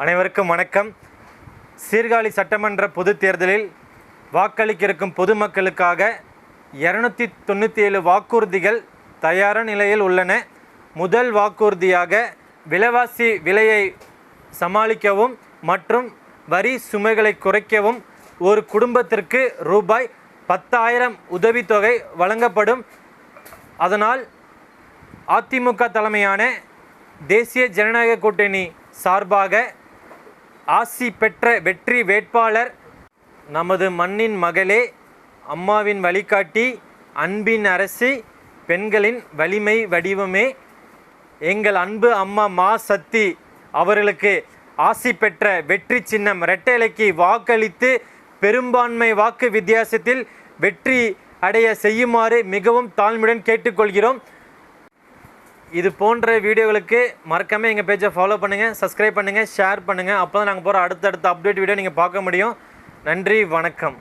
அனைவருக்கும் வணக்கம். சீர்காழி சட்டமன்ற பொதுத் தேர்தலில் வாக்களிக்க இருக்கும் பொதுமக்களுக்காக 297 வாக்குறுதிகள் தயார நிலையில் உள்ளன. முதல் வாக்குறுதியாக விலைவாசி விலையை சமாளிக்கவும் மற்றும் வரி சுமைகளை குறைக்கவும் ஒரு குடும்பத்திற்கு ரூபாய் 10,000 உதவித்தொகை வழங்கப்படும். அதனால் அதிமுக தலைமையான தேசிய ஜனநாயக கூட்டணி சார்பாக ஆசி பெற்ற வெற்றி வேட்பாளர் நமது மண்ணின் மகளே, அம்மாவின் வழிகாட்டி, அன்பின் அரசி, பெண்களின் வலிமை வடிவமே, எங்கள் அன்பு அம்மா மா சக்தி அவர்களுக்கு ஆசி பெற்ற வெற்றி சின்னம் இரட்டை இலைக்கு வாக்களித்து பெரும்பான்மை வாக்கு வித்தியாசத்தில் வெற்றி அடைய செய்யுமாறு மிகவும் தாழ்மையுடன் கேட்டுக்கொள்கிறோம். இது போன்ற வீடியோகளுக்கு மறக்காமல் எங்கள் பேஜை ஃபாலோ பண்ணுங்கள், சப்ஸ்கிரைப் பண்ணுங்கள், ஷேர் பண்ணுங்கள். அப்போ தான் நாங்கள் போகிற அடுத்தடுத்த அப்டேட் வீடியோ நீங்கள் பார்க்க முடியும். நன்றி, வணக்கம்.